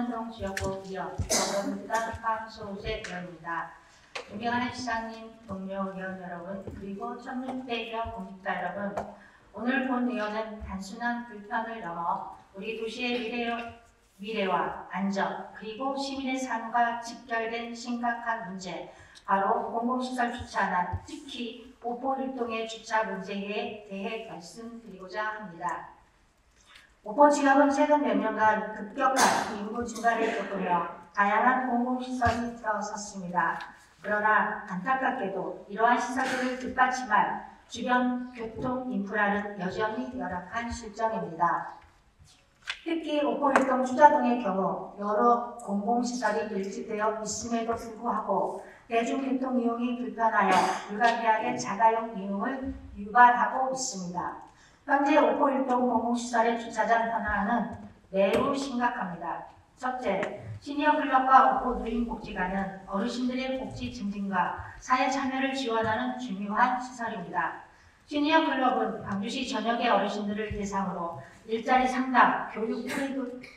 신현동 지역구 의원, 더불어민주당 황소재 의원입니다. 존경하는 시장님, 동료 의원 여러분, 그리고 1600여 공직자 여러분, 오늘 본 의원은 단순한 불편을 넘어 우리 도시의 미래와 안전, 그리고 시민의 삶과 직결된 심각한 문제, 바로 공공시설 주차난, 특히 오포일동의 주차 문제에 대해 말씀드리고자 합니다. 오포 지역은 최근 몇 년간 급격한 인구 증가를 겪으며 다양한 공공시설이 들어섰습니다. 그러나 안타깝게도 이러한 시설들을 뒷받침할 주변 교통 인프라는 여전히 열악한 실정입니다. 특히 오포일동 주자동의 경우 여러 공공시설이 밀집되어 있음에도 불구하고 대중교통 이용이 불편하여 불가피하게 자가용 이용을 유발하고 있습니다. 현재 오포일동 공공시설의 주차장 현황은 매우 심각합니다. 첫째, 시니어클럽과 오포 노인복지관은 어르신들의 복지 증진과 사회 참여를 지원하는 중요한 시설입니다. 시니어클럽은 광주시 전역의 어르신들을 대상으로 일자리 상담, 교육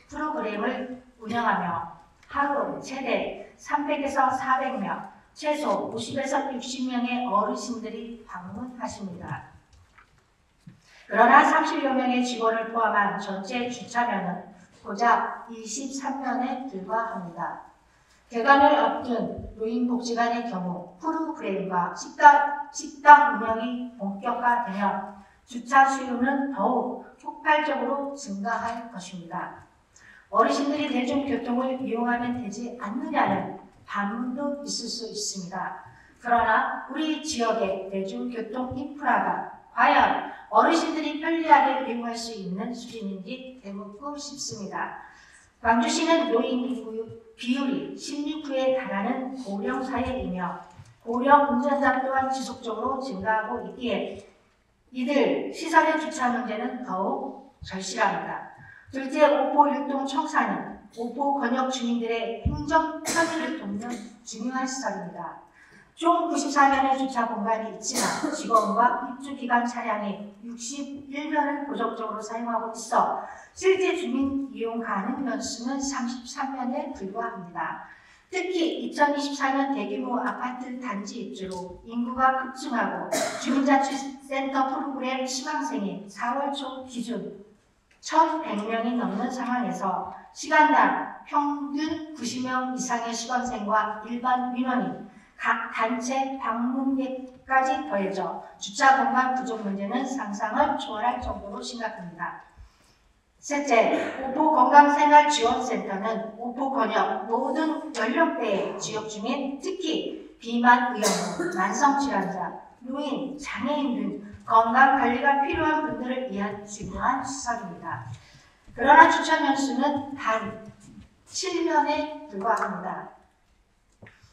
프로그램을 운영하며 하루 최대 300에서 400명, 최소 50에서 60명의 어르신들이 방문하십니다. 그러나 30여 명의 직원을 포함한 전체 주차면은 고작 23면에 불과합니다. 개관을 앞둔 노인복지관의 경우 프로그램과 식당 운영이 본격화되면 주차 수요는 더욱 폭발적으로 증가할 것입니다. 어르신들이 대중교통을 이용하면 되지 않느냐는 반문도 있을 수 있습니다. 그러나 우리 지역의 대중교통 인프라가 과연 어르신들이 편리하게 이용할 수 있는 수준인지 되묻고 싶습니다. 광주시는 노인 인구 비율이 16%에 달하는 고령 사회이며 고령 운전자 또한 지속적으로 증가하고 있기에 이들 시설의 주차 문제는 더욱 절실합니다. 둘째, 오포일동 청사는 오포 권역 주민들의 행정 편의를 돕는 중요한 시설입니다. 총 94면의 주차 공간이 있지만 직원과 입주기관 차량이 61면을 고정적으로 사용하고 있어 실제 주민 이용 가능 면수는 33면에 불과합니다. 특히 2024년 대규모 아파트 단지 입주로 인구가 급증하고 주민자치센터 프로그램 시방생이 4월 초 기준 1,100명이 넘는 상황에서 시간당 평균 90명 이상의 시건생과 일반 민원이 각 단체 방문객까지 더해져 주차 공간 부족 문제는 상상을 초월할 정도로 심각합니다. 셋째, 오포 건강생활지원센터는 오포 권역 모든 연령대의 지역 주민, 특히 비만 의원부, 만성질환자, 노인, 장애인 등 건강관리가 필요한 분들을 위한 중요한 시설입니다. 그러나 주차 면수는 단 7면에 불과합니다.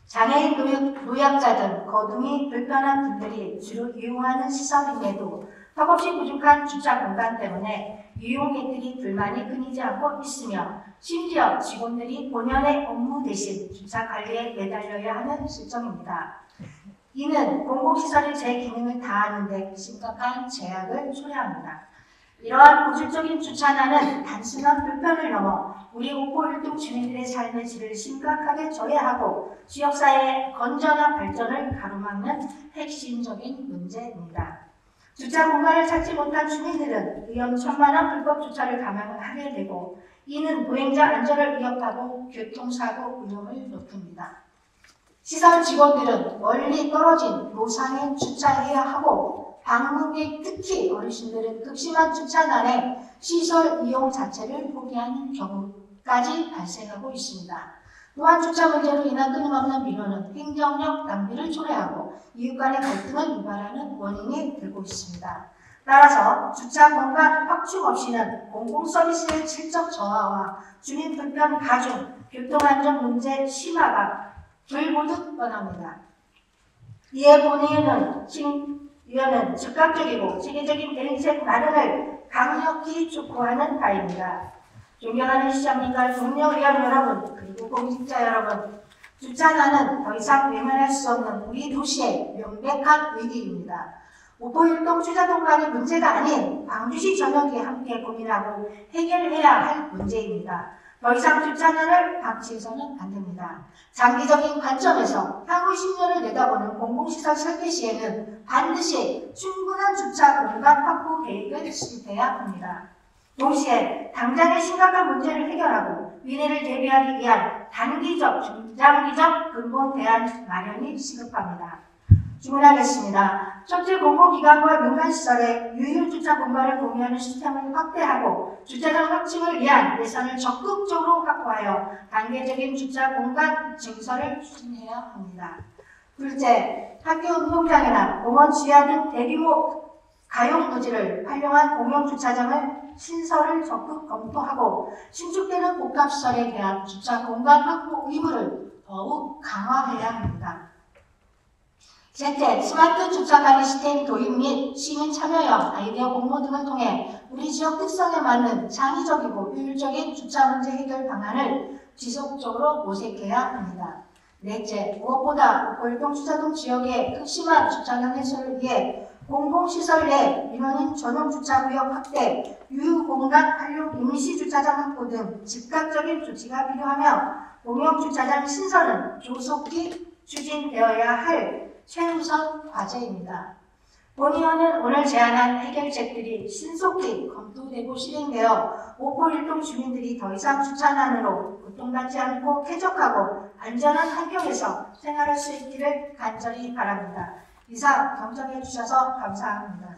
장애인, 노약자 등 거동이 불편한 분들이 주로 이용하는 시설임에도 턱없이 부족한 주차 공간 때문에 이용객들이 불만이 끊이지 않고 있으며 심지어 직원들이 본연의 업무 대신 주차 관리에 매달려야 하는 실정입니다. 이는 공공시설의 제 기능을 다하는 데 심각한 제약을 초래합니다. 이러한 고질적인 주차난은 단순한 불편을 넘어 우리 오포일동 주민들의 삶의 질을 심각하게 저해하고 지역사회의 건전한 발전을 가로막는 핵심적인 문제입니다. 주차 공간을 찾지 못한 주민들은 위험천만한 불법 주차를 감행하게 되고 이는 보행자 안전을 위협하고 교통사고 위험을 높입니다. 시설 직원들은 멀리 떨어진 노상에 주차해야 하고 방문객 특히 어르신들은 극심한 주차난에 시설 이용 자체를 포기하는 경우까지 발생하고 있습니다. 또한 주차 문제로 인한 끊임없는 민원은 행정력 낭비를 초래하고 이웃 간의 갈등을 유발하는 원인이 되고 있습니다. 따라서 주차 공간 확충 없이는 공공서비스의 질적 저하와 주민 불편 가중, 교통안전 문제 심화가 불보듯 뻔합니다. 이에 본위원은 즉각적이고 체계적인 대응책 마련을 강력히 촉구하는 바입니다. 존경하는 시장님과 동료 의원 여러분, 그리고 공직자 여러분, 주차난은 더 이상 외면할 수 없는 우리 도시의 명백한 위기입니다. 오포일동 주차공간이 문제가 아닌 광주시 전역이 함께 고민하고 해결해야 할 문제입니다. 더 이상 주차난을 방치해서는 안 됩니다. 장기적인 관점에서 향후 10년을 내다보는 공공시설 설계 시에는 반드시 충분한 주차 공간 확보 계획을 수립해야 합니다. 동시에 당장의 심각한 문제를 해결하고 미래를 대비하기 위한 단기적, 중장기적 근본 대안 마련이 시급합니다. 주문하겠습니다. 첫째, 공공기관과 민간시설의 유휴주차 공간을 공유하는 시스템을 확대하고 주차장 확충을 위한 예산을 적극적으로 확보하여 단계적인 주차 공간 증설을 추진해야 합니다. 둘째, 학교 운동장이나 공원 지하 등 대규모 가용 부지를 활용한 공용주차장을 신설을 적극 검토하고 신축되는 복합시설에 대한 주차 공간 확보 의무를 더욱 강화해야 합니다. 셋째, 스마트 주차 관리 시스템 도입 및 시민 참여형 아이디어 공모 등을 통해 우리 지역 특성에 맞는 창의적이고 효율적인 주차 문제 해결 방안을 지속적으로 모색해야 합니다. 넷째, 무엇보다 월동주차동 지역의 극심한 주차량 해소를 위해 공공시설 내 민원인 전용 주차구역 확대, 유휴공간 활용 임시주차장 확보 등 즉각적인 조치가 필요하며 공용주차장 신설은 조속히 추진되어야 할 최우선 과제입니다. 본의원은 오늘 제안한 해결책들이 신속히 검토되고 실행되어 오포일동 주민들이 더 이상 주차난으로 고통받지 않고 쾌적하고 안전한 환경에서 생활할 수 있기를 간절히 바랍니다. 이상 경청해 주셔서 감사합니다.